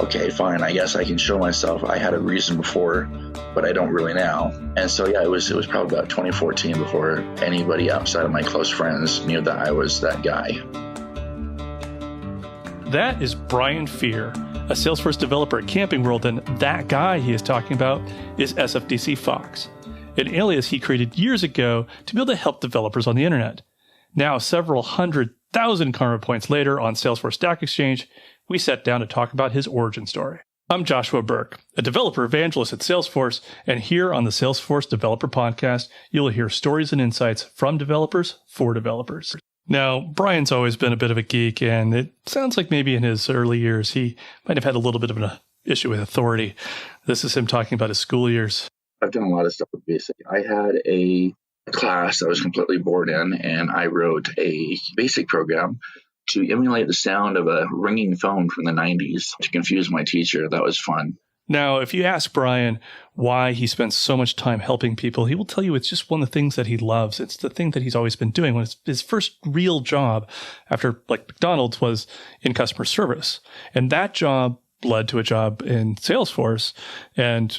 okay, fine, I guess I can show myself. I had a reason before, but I don't really now. And so, yeah, it was probably about 2014 before anybody outside of my close friends knew that I was that guy. That is Brian Fear, a Salesforce developer at Camping World, and that guy he is talking about is SFDC Fox, an alias he created years ago to be able to help developers on the internet. Now, several 100,000 karma points later on Salesforce Stack Exchange, we sat down to talk about his origin story. I'm Joshua Burke, a developer evangelist at Salesforce, and here on the Salesforce Developer Podcast, you'll hear stories and insights from developers for developers. Now, Brian's always been a bit of a geek, and it sounds like maybe in his early years, he might have had a little bit of an issue with authority. This is him talking about his school years. I've done a lot of stuff with BASIC. I had a class I was completely bored in, and I wrote a BASIC program to emulate the sound of a ringing phone from the 90s to confuse my teacher. That was fun. Now, if you ask Brian why he spends so much time helping people, he will tell you it's just one of the things that he loves. It's the thing that he's always been doing. When his first real job after McDonald's was in customer service. And that job led to a job in Salesforce. And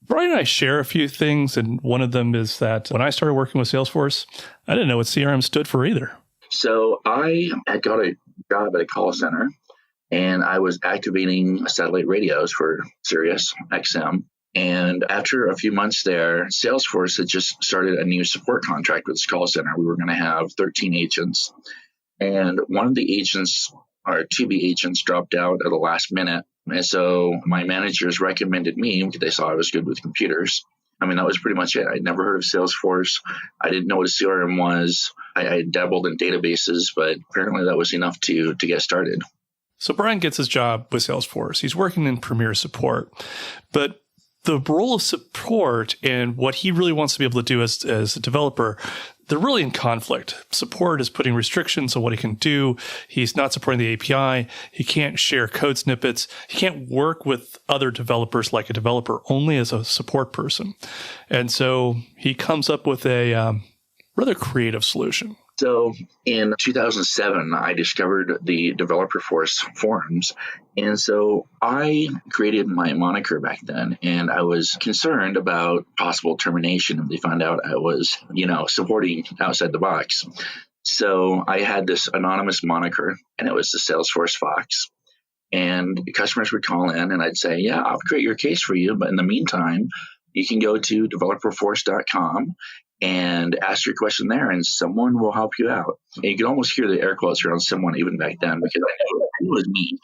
Brian and I share a few things. And one of them is that when I started working with Salesforce, I didn't know what CRM stood for either. So I had got a job at a call center, and I was activating satellite radios for Sirius XM. And after a few months there, Salesforce had just started a new support contract with this call center. We were going to have 13 agents. And one of the agents, or to-be agents, dropped out at the last minute. And so my managers recommended me because they saw I was good with computers. I mean, that was pretty much it. I'd never heard of Salesforce. I didn't know what a CRM was. I dabbled in databases, but apparently that was enough to get started. So Brian gets his job with Salesforce. He's working in Premier Support. But the role of support and what he really wants to be able to do as a developer, they're really in conflict. Support is putting restrictions on what he can do. He's not supporting the API. He can't share code snippets. He can't work with other developers like a developer, only as a support person. And so he comes up with a rather creative solution. So in 2007, I discovered the Developer forums. And so I created my moniker back then, and I was concerned about possible termination if they found out I was, supporting outside the box. So I had this anonymous moniker, and it was the Salesforce Fox. And the customers would call in, and I'd say, yeah, I'll create your case for you. But in the meantime, you can go to developerforce.com and ask your question there, and someone will help you out. And you can almost hear the air quotes around someone even back then, because I knew it was me.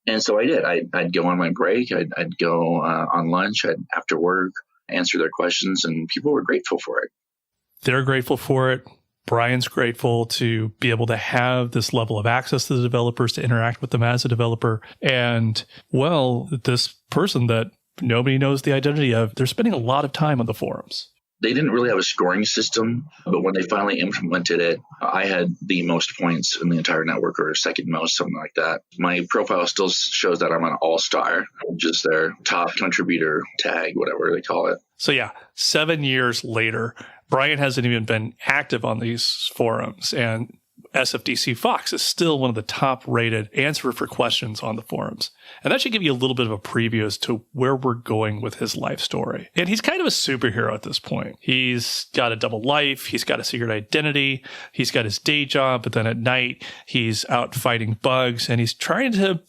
And so I did. I'd go on my break. I'd go on lunch. I'd after work answer their questions, and people were grateful for it. They're grateful for it. Brian's grateful to be able to have this level of access to the developers, to interact with them as a developer. And, well, this person that nobody knows the identity of, they're spending a lot of time on the forums. They didn't really have a scoring system, but when they finally implemented it, I had the most points in the entire network, or second most, something like that. My profile still shows that I'm an all-star, just their top contributor tag, whatever they call it. So yeah, 7 years later, Brian hasn't even been active on these forums, and SFDC Fox is still one of the top rated answer for questions on the forums. And that should give you a little bit of a preview as to where we're going with his life story. And he's kind of a superhero at this point. He's got a double life. He's got a secret identity. He's got his day job, but then at night he's out fighting bugs, and he's trying to,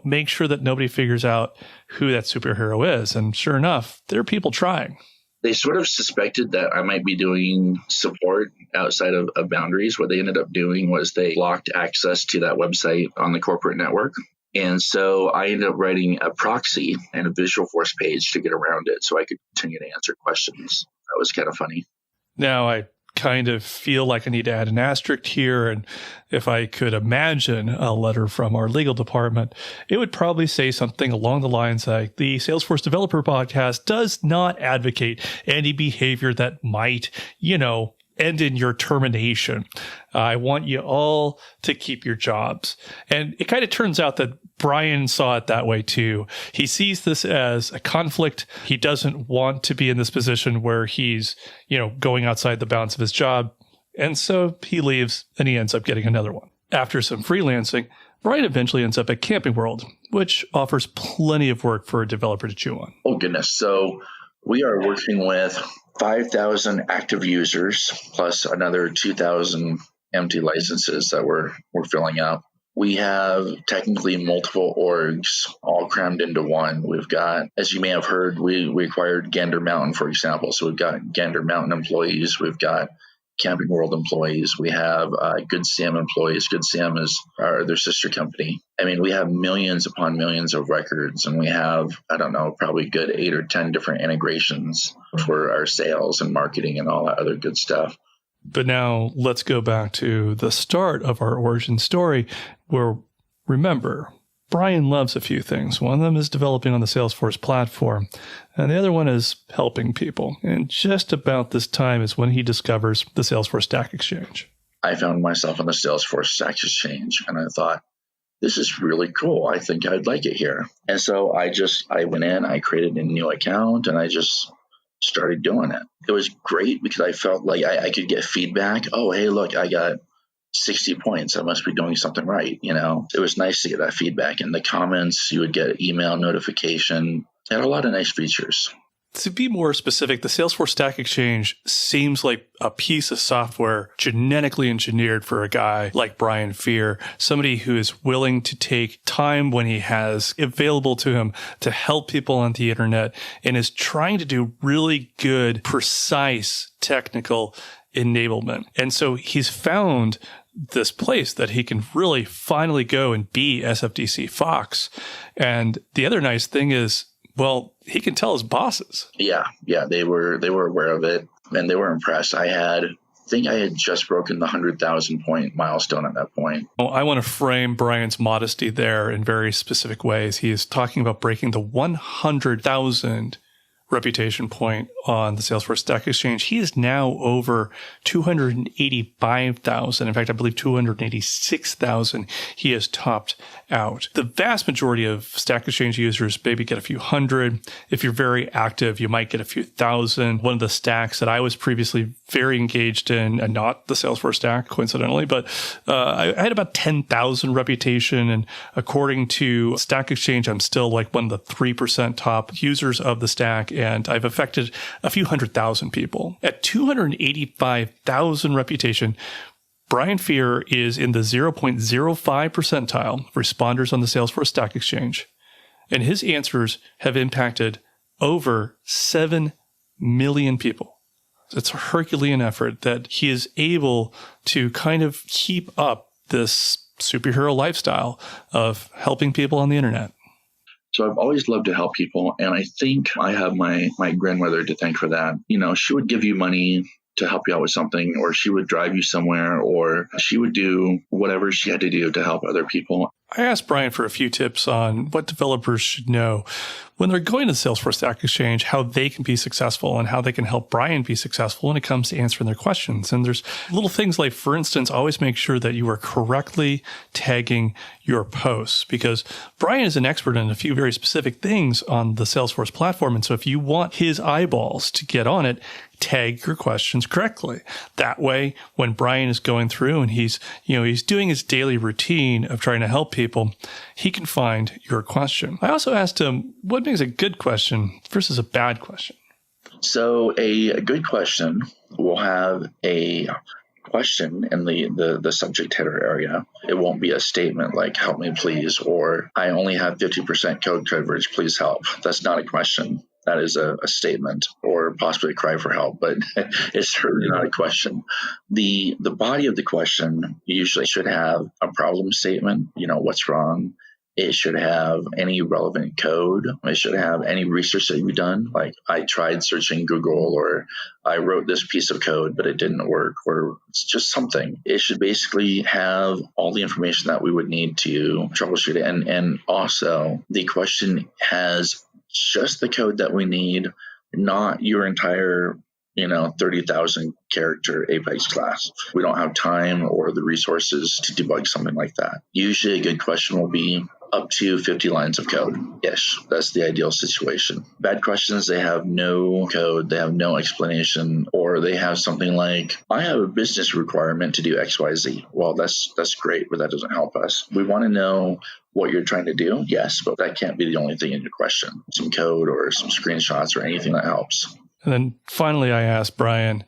make sure that nobody figures out who that superhero is. And sure enough, there are people trying. They sort of suspected that I might be doing support outside of boundaries. What they ended up doing was they blocked access to that website on the corporate network. And so I ended up writing a proxy and a Visualforce page to get around it so I could continue to answer questions. That was kind of funny. Now, I kind of feel like I need to add an asterisk here. And if I could imagine a letter from our legal department, it would probably say something along the lines like, the Salesforce Developer Podcast does not advocate any behavior that might, end in your termination. I want you all to keep your jobs. And it kind of turns out that Brian saw it that way too. He sees this as a conflict. He doesn't want to be in this position where he's, going outside the bounds of his job. And so he leaves, and he ends up getting another one. After some freelancing, Brian eventually ends up at Camping World, which offers plenty of work for a developer to chew on. Oh, goodness. So we are working with 5,000 active users plus another 2,000 empty licenses that we're filling up. We have technically multiple orgs all crammed into one. We've got, as you may have heard, we acquired Gander Mountain, for example. So we've got Gander Mountain employees. We've got Camping World employees. We have Good Sam employees. Good Sam is their sister company. I mean, we have millions upon millions of records, and we have, I don't know, probably good 8 or 10 different integrations for our sales and marketing and all that other good stuff. But now let's go back to the start of our origin story where, remember, Brian loves a few things. One of them is developing on the Salesforce platform, and the other one is helping people. And just about this time is when he discovers the Salesforce Stack Exchange. I found myself on the Salesforce Stack Exchange, and I thought, this is really cool. I think I'd like it here. And so I went in, I created a new account, and I just started doing it. It was great because I felt like I could get feedback. Oh, hey, look, I got 60 points. I must be doing something right. It was nice to get that feedback. In the comments, you would get email notification. It had a lot of nice features. To be more specific, the Salesforce Stack Exchange seems like a piece of software genetically engineered for a guy like Brian Fear, somebody who is willing to take time when he has available to him to help people on the internet and is trying to do really good, precise technical enablement. And so he's found this place that he can really finally go and be SFDC Fox. And the other nice thing is, well, he can tell his bosses. Yeah, they were aware of it, and they were impressed. I think I had just broken the 100,000 point milestone at that point. Well, I want to frame Brian's modesty there in very specific ways. He is talking about breaking the 100,000 reputation point on the Salesforce Stack Exchange. He is now over 285,000. In fact, I believe 286,000 he has topped out. The vast majority of Stack Exchange users maybe get a few hundred. If you're very active, you might get a few thousand. One of the stacks that I was previously very engaged in, and not the Salesforce Stack, coincidentally, but I had about 10,000 reputation. And according to Stack Exchange, I'm still like one of the 3% top users of the stack. And I've affected a few 100,000 people. At 285,000 reputation, Brian Fear is in the 0.05 percentile of responders on the Salesforce Stack Exchange, and his answers have impacted over 7 million people. It's a Herculean effort that he is able to kind of keep up this superhero lifestyle of helping people on the internet. So I've always loved to help people, and I think I have my grandmother to thank for that. She would give you money to help you out with something, or she would drive you somewhere, or she would do whatever she had to do to help other people. I asked Brian for a few tips on what developers should know when they're going to the Salesforce Stack Exchange, how they can be successful and how they can help Brian be successful when it comes to answering their questions. And there's little things like, for instance, always make sure that you are correctly tagging your posts, because Brian is an expert in a few very specific things on the Salesforce platform. And so if you want his eyeballs to get on it, tag your questions correctly. That way, when Brian is going through and he's doing his daily routine of trying to help people, he can find your question. I also asked him what makes a good question versus a bad question. So a good question will have a question in the subject header area. It won't be a statement like, help me please, or I only have 50% code coverage, please help. That's not a question. That is a statement, or possibly a cry for help, but it's certainly not a question. The body of the question usually should have a problem statement, what's wrong. It should have any relevant code. It should have any research that you've done. Like, I tried searching Google, or I wrote this piece of code, but it didn't work, or it's just something. It should basically have all the information that we would need to troubleshoot it. And also, the question has just the code that we need, not your entire 30,000 character Apex class. We don't have time or the resources to debug something like that. Usually a good question will be, up to 50 lines of code ish. That's the ideal situation. Bad questions, they have no code, they have no explanation, or they have something like, I have a business requirement to do XYZ. Well, that's great, but that doesn't help us. We want to know what you're trying to do, yes, but that can't be the only thing in your question. Some code or some screenshots or anything that helps. And then finally, I asked Brian,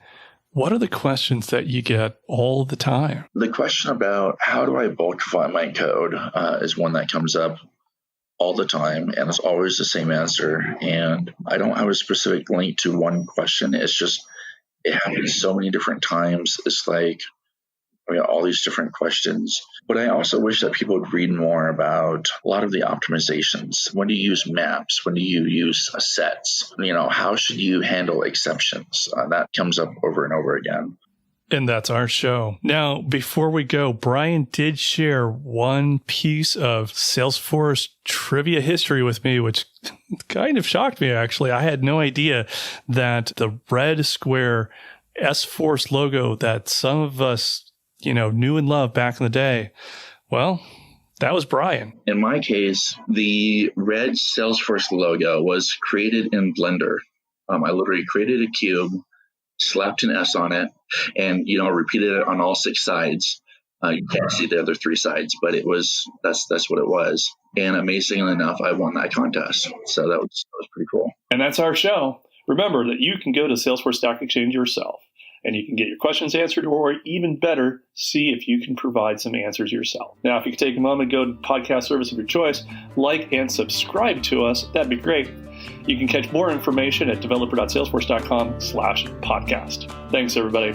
what are the questions that you get all the time? The question about how do I bulkify my code is one that comes up all the time, and it's always the same answer. And I don't have a specific link to one question. It's just, it happens so many different times. It's like, all these different questions. But I also wish that people would read more about a lot of the optimizations. When do you use maps? When do you use sets? How should you handle exceptions? That comes up over and over again. And that's our show. Now, before we go, Brian did share one piece of Salesforce trivia history with me, which kind of shocked me, actually. I had no idea that the red square S-Force logo that some of us knew and loved back in the day. Well, that was Brian. In my case, the red Salesforce logo was created in Blender. I literally created a cube, slapped an S on it, and, repeated it on all 6 sides. You can't see the other 3 sides, but that's what it was. And amazingly enough, I won that contest. So that was pretty cool. And that's our show. Remember that you can go to Salesforce Stack Exchange yourself, and you can get your questions answered, or even better, see if you can provide some answers yourself. Now, if you could take a moment, go to podcast service of your choice, like and subscribe to us, that'd be great. You can catch more information at developer.salesforce.com/podcast. Thanks, everybody.